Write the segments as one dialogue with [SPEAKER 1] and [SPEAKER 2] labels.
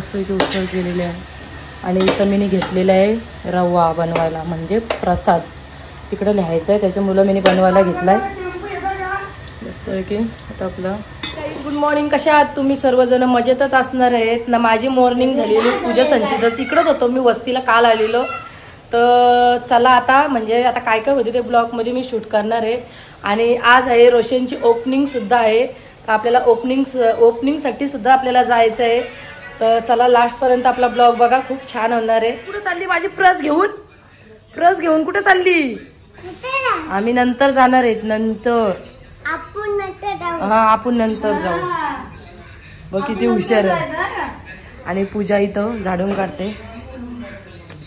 [SPEAKER 1] मस्त इथे उसळ केलेली आहे आणि इथं मी घेतलेलं आहे रवा बनवायला म्हणजे प्रसाद तिकडे लिहायचं आहे त्याच्यामुळं मी बनवायला घेतला आहे मस्त आहे की आता आपलं गुड मॉर्निंग. कशा आहात तुम्ही सर्वजण? मजेतच असणार आहेत ना. माझी मॉर्निंग झालेली पूजा संचितच इकडंच होतो मी वस्तीला काल आलेलो तर चला आता म्हणजे आता काय काय होते ते ब्लॉगमध्ये मी शूट करणार आहे आणि आज आहे रोशनची ओपनिंगसुद्धा आहे तर आपल्याला ओपनिंगसाठी सुद्धा आपल्याला जायचं आहे तर चला लास्टपर्यंत आपला ब्लॉग बघा खूप छान होणार आहे. कुठे चालली माझी प्रस घेऊन कुठे चालली? आम्ही नंतर जाणार आहेत नंतर आपण नंतर जाऊ. बघ किती हुशार आहे. आणि पूजा इथं झाडून काढते.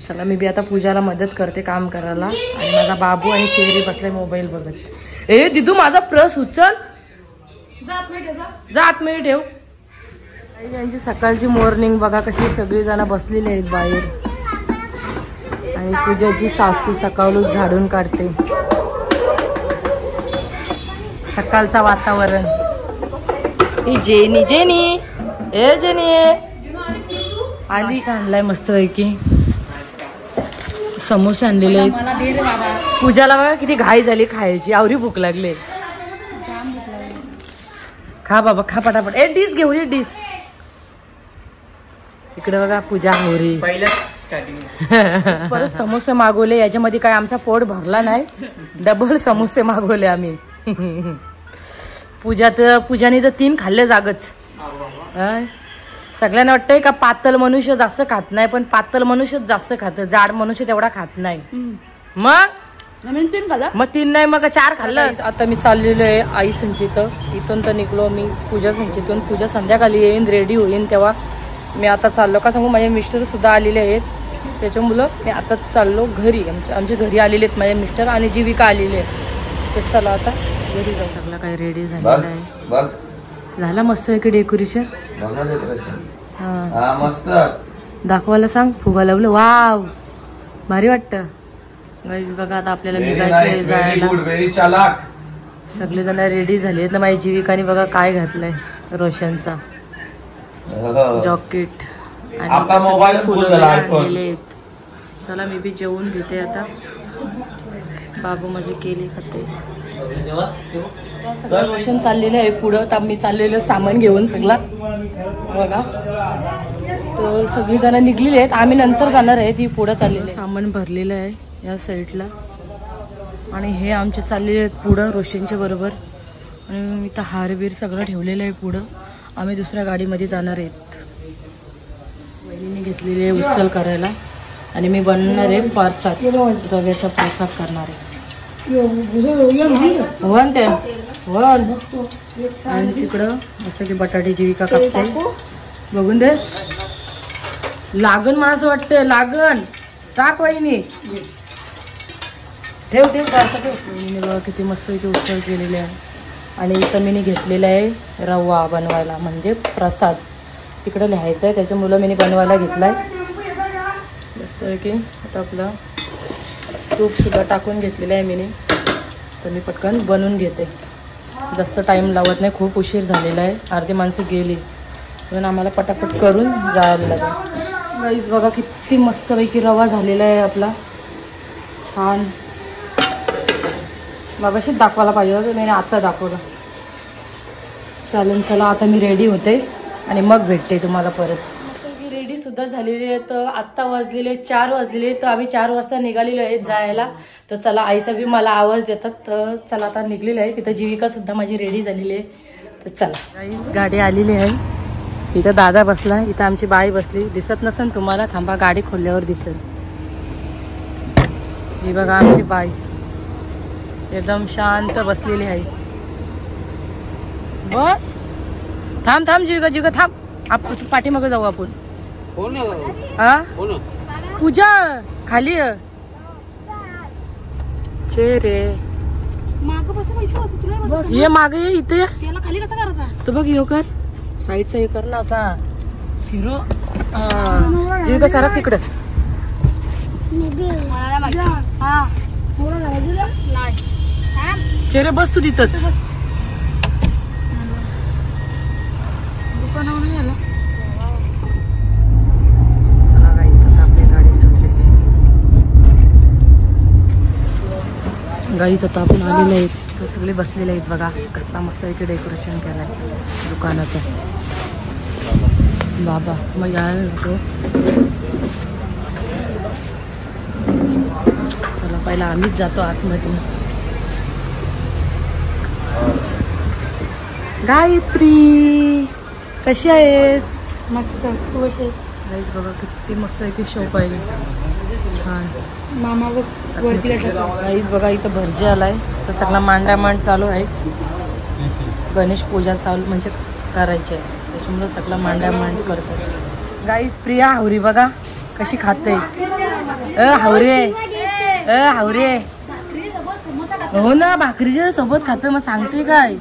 [SPEAKER 1] चला मी बी आता पूजाला मदत करते काम करायला आणि माझा बाबू आणि चेहरे बसले मोबाईल बघत. ए दिदू माझा प्रस उचल जा आतमध्ये ठेव. यांची सकाळची मॉर्निंग बघा कशी सगळी जण बसलेली आहेत बाहेर आणि पूजाची सासू सकाळूच झाडून काढते. सकाळचा वातावरण. ही जेनी ए जेनी आली आणलाय मस्त पैकी समोसे आणलेले आहेत. पूजाला बघा किती घाई झाली खायची आवरी भूक लागली. खा बाबा खा पटापट. ए डिश घेऊ ये डिश. इकडे बघा पूजा होरी परत समोसे मागवले याच्यामध्ये काय आमचा पोट भरला नाही डबल समोसे मागवले आम्ही. पूजाने तर 3 खाल्ले जागच. सगळ्यांना वाटतंय का पातळ मनुष्य जास्त खात नाही पण पातळ मनुष्यच जास्त खात जाड मनुष्य तेवढा खात नाही. मग 3 नाही मग 4 खाल्लं. आता मी चाललेलो आहे आई संचित इथून तर निघलो मी पूजा संचितून. पूजा संध्याकाळी येईन रेडी होईन तेव्हा मी आता चाललो का सांगू माझे मिस्टर सुद्धा आलेले आहेत त्याच्यामुळं मी आता चाललो घरी. आमच्या घरी आलेले आहेत माझे मिस्टर आणि जीविका आलेली आहे तर चला आता घरी जाऊ. सगळं काही रेडी झालेलं आहे. झाला मस्त आहे की डेकोरेशन
[SPEAKER 2] मस्त
[SPEAKER 1] दाखवायला सांग. फुगा लावलं वाव भारी वाटतं. बघा आता आपल्याला निघायचं जायला. सगळेजण रेडी झाले तर माझी जीविकाने बघा काय घातलंय रोशनचा जॉकेट आणि फुलं आणलेले. चला मी बी जेवून घेते आता. बाबू माझे केली खाते. रोशन चाललेलं आहे पुढं तर मी चाललेलं सामान घेऊन सगळा बघा तर सगळी जण निघलेली आहेत. आम्ही नंतर जाणार आहे ती पुढं चाललेलं सामान भरलेलं आहे या साईडला आणि हे आमचे चाललेले आहेत पुढं रोशनच्या बरोबर आणि इथं हारबीर सगळं ठेवलेलं आहे पुढं. आम्ही दुसऱ्या गाडीमध्ये जाणार आहेत. वहिनीने घेतलेली आहे उसळ करायला आणि मी बनणार आहे प्रसाद रव्याचा प्रसाद करणार आहे. आणि तिकडं असं की बटाटे जीविका कापते बघून दे. लागण मला असं वाटतंय लागण टाक वहिनी ठेव वहिनीने बघा किती मस्त इथे उसळ केलेली आहे आणि इथं मी घेतलेलं आहे रवा बनवायला म्हणजे प्रसाद तिकडे लिहायचं आहे त्याच्यामुळं मी बनवायला घेतलाय. मस्त आहे की आता आपलं तूप सुद्धा टाकून घेतलेलं आहे मी तर मी पटकन बनवून घेते. जास्त टाईम लावत नाही खूप उशीर झालेला आहे. अर्धी माणसं गेली म्हणून आम्हाला पटापट करून जायला लागेल. गाईस बघा किती मस्तपैकी रवा झालेला आहे आपला छान. मग अशीच दाखवायला पाहिजे होतं मी आता दाखवलं. चालेल चला आता मी रेडी होते आणि मग भेटते तुम्हाला परत. रेडी सुद्धा झालेली आहे तर आत्ता वाजलेले 4 वाजलेले तर आम्ही 4 वाजता निघालेलो आहे जायला. तर चला आईसा बी मला आवाज देतात तर चला आता निघलेलं आहे. तिथं जीविका सुद्धा माझी रेडी झालेली आहे तर चला. गाडी आलेली आहे इथं दादा बसला इथं आमची बाई बसली दिसत नसेल तुम्हाला थांबा गाडी खोलल्यावर दिसेल. ही बघा आमची बाई एकदम शांत बसलेली आहे. बस थांब जीविका थांब. आपण पाठीमागे जाऊ आपण. पूजा खाली रे ये मागे ये इथे खाली कसा करायचा तू बघ यो कर साईडचा हे कर ना असा फिरो. जीविका सारा तिकडे चेहरे बस तू तिथंच. गाईच आता आपण आलेले आहेत तर सगळे बसलेले आहेत बघा. कसला मस्त इथे डेकोरेशन केलंय दुकानाचं. बाबा मग यायला नको. चला पहिला आम्हीच जातो आतमध्ये. गायत्री कशी आहेस?
[SPEAKER 2] मस्त. तू कशी आहेस?
[SPEAKER 1] गाईस बघा किती मस्त आहे की शॉप आहे. छान.
[SPEAKER 2] मामा वरती
[SPEAKER 1] गाईस बघा इथं भरजी आलाय तर सगळा मांडामांड चालू आहे. गणेश पूजा चालू म्हणजे करायची आहे त्याच्यामुळे सगळं मांडामांड करतात. गाईस प्रिया हावरी बघा कशी खाते. हावरे हावरे हो ना भाकरीच्या सोबत खाते मग सांगते काय.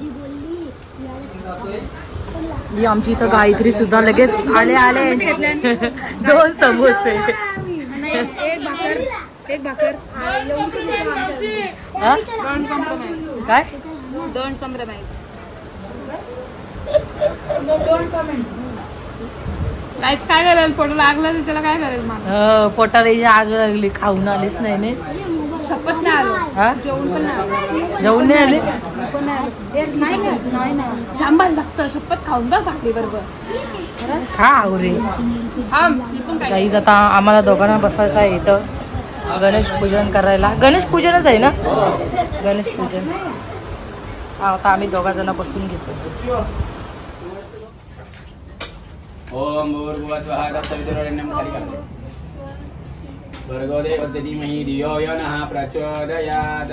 [SPEAKER 1] ही आमची इथं गायत्री सुद्धा लगेच आले आले 2 समोसे
[SPEAKER 2] एक भाकर
[SPEAKER 1] काय.
[SPEAKER 2] Don't compromise. काय करेल पोट लागलं तर त्याला काय करेल माणूस.
[SPEAKER 1] पोटाला आग लागली खाऊन आलीच नाही ने.
[SPEAKER 2] शपथ नाही आलो.
[SPEAKER 1] हा
[SPEAKER 2] जेवण पण नाही
[SPEAKER 1] जेवण नाही आले.
[SPEAKER 2] जांबाल लागतं. शपथ खाऊन बघ भाकरी बरोबर
[SPEAKER 1] खा आवरे.
[SPEAKER 2] हा मी पण काय.
[SPEAKER 1] गाईज आता आम्हाला दोघांना बसायचं आहे इथं गणेश पूजन करायला. गणेश पूजनच आहे ना. गणेश पूजन आता आम्ही 2 जण बसून घेतो.
[SPEAKER 3] ओम भूर्भुवः स्वः तत्सवितुर्वरेण्यं भर्गो भर्गो देवस्य धीमहि धियो यो नः प्रचोदयात्.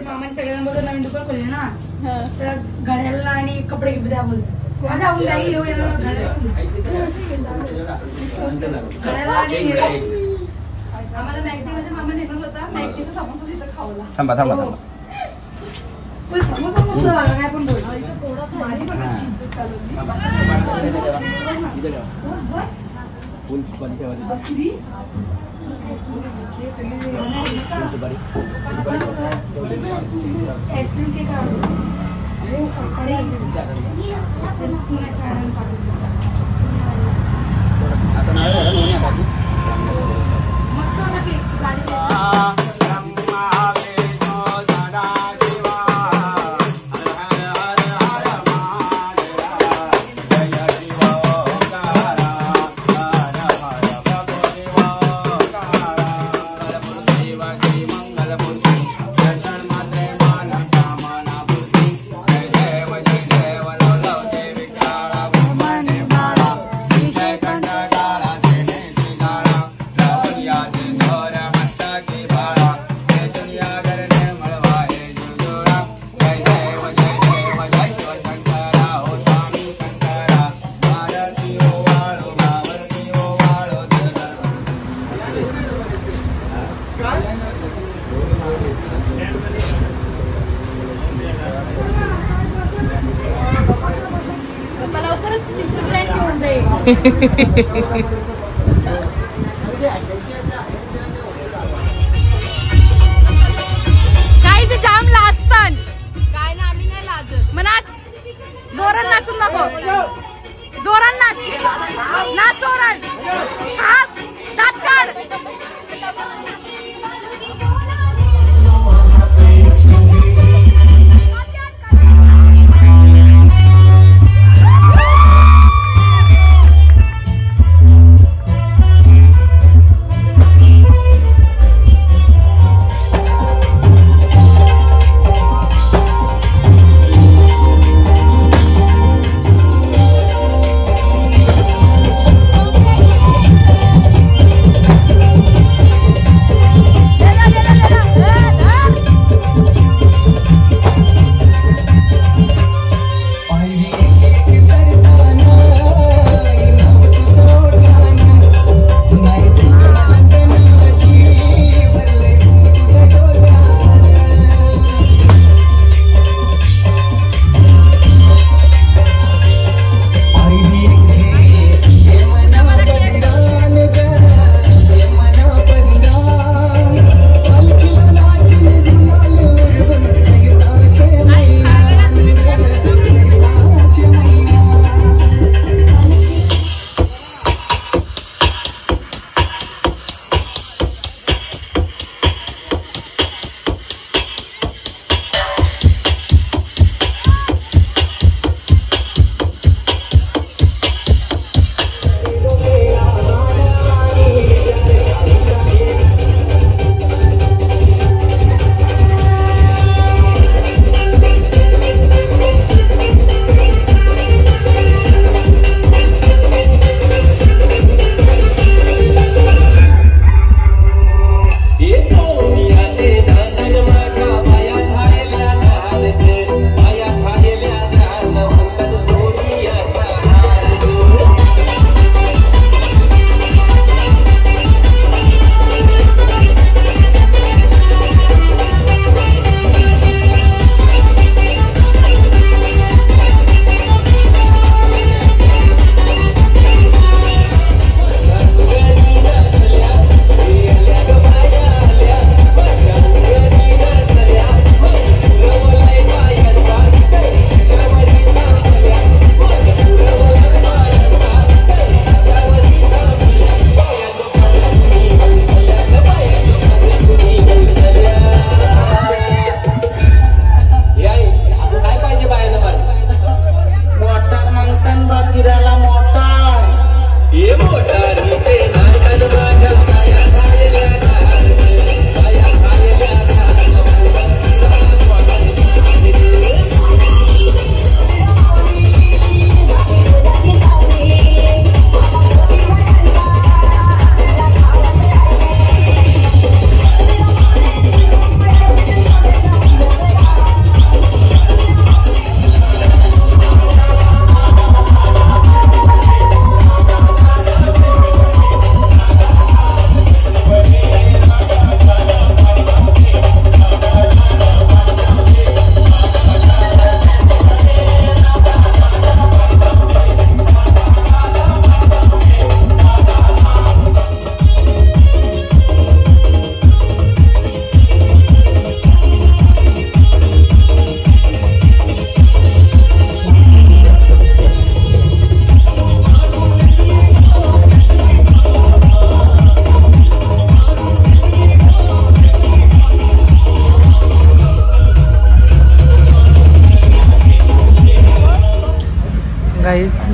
[SPEAKER 2] मामाने सगळ्यांबरोबर नवीन दुकान खोलले ना तर घड्याला आणि कपडे द्या बोलतो. आम्हाला मॅगडी म्हणजे मामा नेणार होता. मॅगडीचा समोसा तिथं खावला.
[SPEAKER 3] थांबा थांबा थांबा.
[SPEAKER 2] समोसा मस्त लागला काय पण बोल. माझी पण अशी इज्जत चालवली.
[SPEAKER 3] फुल सुपारी ठेवा.
[SPEAKER 2] बकरी आईस्क्रीम केक लवकरच 300 ग्रॅमची होऊन जाईल. काय ते जाम लाजतात. काय ना आम्ही नाही लाजत. मनाच जोरात नाचून दाखव. जोरात नाच. नाच जोरात. हात दात काढ.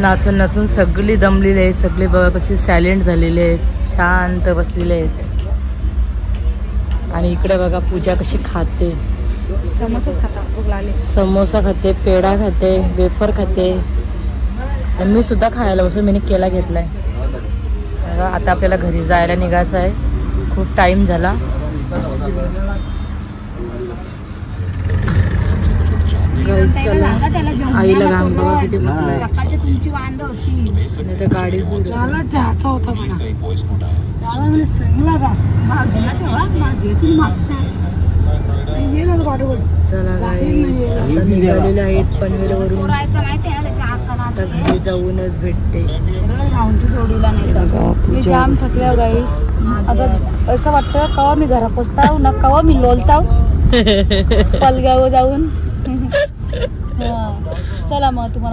[SPEAKER 1] नाचून नाचून सगळी दमलेली आहेत. सगळे बघा कसे सायलेंट झालेले आहेत, शांत बसलेले आहेत. आणि इकडे बघा पूजा कशी खाते.
[SPEAKER 2] समोसाच खाता, भूक लागली.
[SPEAKER 1] समोसा खाते, पेढा खाते, वेफर खाते. आणि मी सुद्धा खायला बसून मी केला घेतलाय. बघा आता आपल्याला घरी जायला निघायचं आहे. खूप टाइम झाला. चला आईला घाम बघा किती म्हटलंय.
[SPEAKER 2] तुमची वांद होती
[SPEAKER 1] तर गाडी
[SPEAKER 2] जायचा होता मला.
[SPEAKER 1] चला आता निघालेले आहेत पनवेलवरून.
[SPEAKER 2] माहिती आहे ना
[SPEAKER 1] आता घरी जाऊनच भेटते.
[SPEAKER 2] सोडीला नाही. मी जाम थकले गाईस. आता असं वाटतं कवा मी घरा पोचताव ना कवा मी लोलताव पलगाव जाऊन. चला मग तुम्हाला